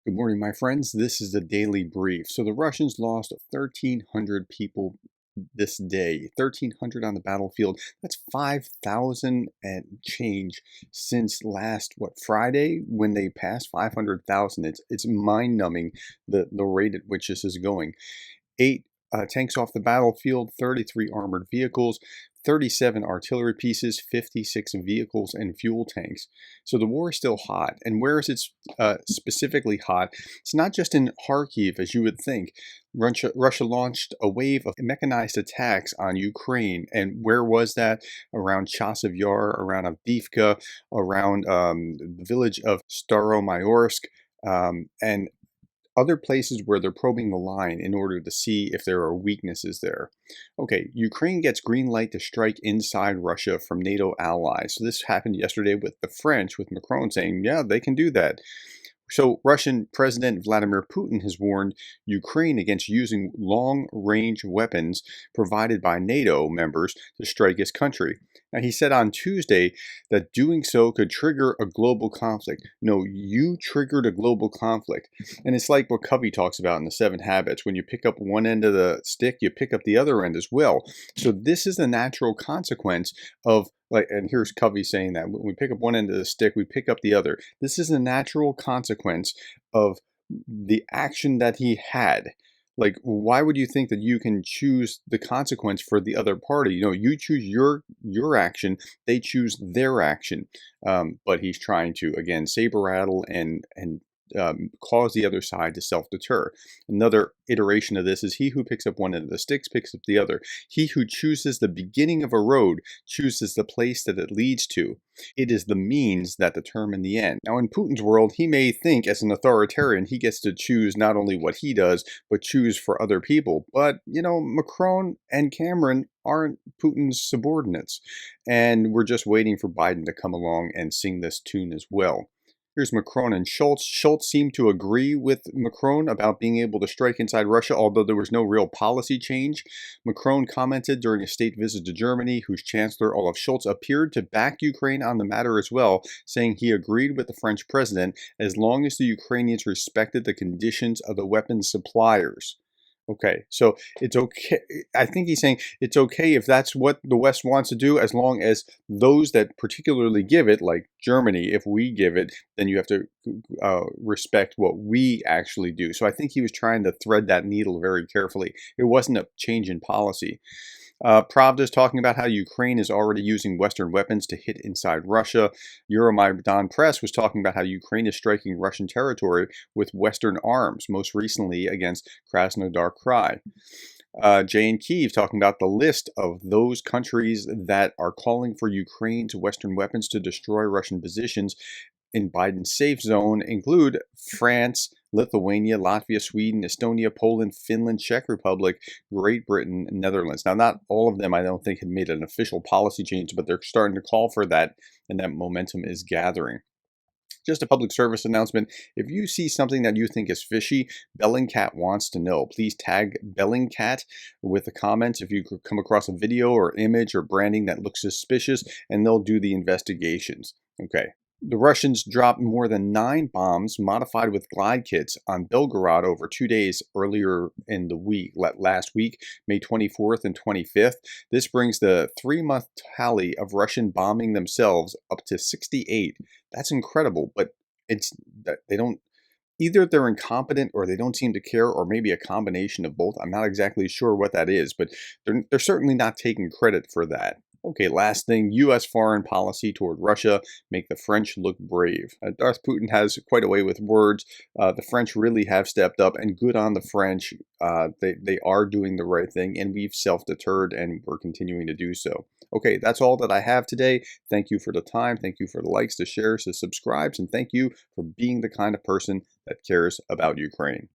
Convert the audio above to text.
Good morning, my friends. This is the daily brief. So the Russians lost 1,300 people this day, 1,300 on the battlefield. That's 5,000 and change since last, Friday, when they passed 500,000. It's mind-numbing the rate at which this is going. Eight tanks off the battlefield, 33 armored vehicles, 37 artillery pieces, 56 vehicles, and fuel tanks. So the war is still hot. And where is it specifically hot? It's not just in Kharkiv, as you would think. Russia launched a wave of mechanized attacks on Ukraine. And where was that? Around Chasiv Yar, around Avdiivka, around the village of Staromayorsk. And other places where they're probing the line in order to see if there are weaknesses there. Okay, Ukraine gets green light to strike inside Russia from NATO allies. So this happened yesterday with the French, with Macron saying, yeah, they can do that. So Russian President Vladimir Putin has warned Ukraine against using long-range weapons provided by NATO members to strike his country. Now, he said on Tuesday that doing so could trigger a global conflict. No, you triggered a global conflict. And it's like what Covey talks about in the Seven Habits. When you pick up one end of the stick, you pick up the other end as well. So this is the natural consequence of, like, and here's Covey saying that when we pick up one end of the stick, we pick up the other. This is a natural consequence of the action that he had. Like, why would you think that you can choose the consequence for the other party? You choose your action, they choose their action. But he's trying to, again, saber rattle and cause the other side to self-deter. Another iteration of this is he who picks up one end of the sticks picks up the other. He who chooses the beginning of a road chooses the place that it leads to. It is the means that determine the end. Now, in Putin's world, he may think as an authoritarian he gets to choose not only what he does, but choose for other people. But, Macron and Cameron aren't Putin's subordinates. And we're just waiting for Biden to come along and sing this tune as well. Here's Macron and Schultz. Schultz seemed to agree with Macron about being able to strike inside Russia, although there was no real policy change. Macron commented during a state visit to Germany, whose Chancellor Olaf Scholz appeared to back Ukraine on the matter as well, saying he agreed with the French president as long as the Ukrainians respected the conditions of the weapons suppliers. Okay, so it's okay. I think he's saying it's okay if that's what the West wants to do, as long as those that particularly give it, like Germany, if we give it, then you have to respect what we actually do. So I think he was trying to thread that needle very carefully. It wasn't a change in policy. Pravda is talking about how Ukraine is already using Western weapons to hit inside Russia. Euromaidan Press was talking about how Ukraine is striking Russian territory with Western arms, most recently against Krasnodar Krai. Jay and Kiev talking about the list of those countries that are calling for Ukraine's Western weapons to destroy Russian positions in Biden's safe zone include France, Lithuania, Latvia, Sweden, Estonia, Poland, Finland, Czech Republic, Great Britain, and Netherlands. Now, not all of them, I don't think, had made an official policy change, but they're starting to call for that, and that momentum is gathering. Just a public service announcement. If you see something that you think is fishy, Bellingcat wants to know. Please tag Bellingcat with the comments if you come across a video or image or branding that looks suspicious, and they'll do the investigations. Okay. The Russians dropped more than 9 bombs modified with glide kits on Belgorod over 2 days earlier in the week, last week, May 24th and 25th. This brings the 3-month tally of Russian bombing themselves up to 68. That's incredible, but it's they don't, either they're incompetent or they don't seem to care, or maybe a combination of both. I'm not exactly sure what that is, but they're certainly not taking credit for that. Okay, last thing, U.S. foreign policy toward Russia make the French look brave. Darth Putin has quite a way with words. The French really have stepped up, and good on the French. They are doing the right thing, and we've self-deterred, and we're continuing to do so. Okay, that's all that I have today. Thank you for the time. Thank you for the likes, the shares, the subscribes, and thank you for being the kind of person that cares about Ukraine.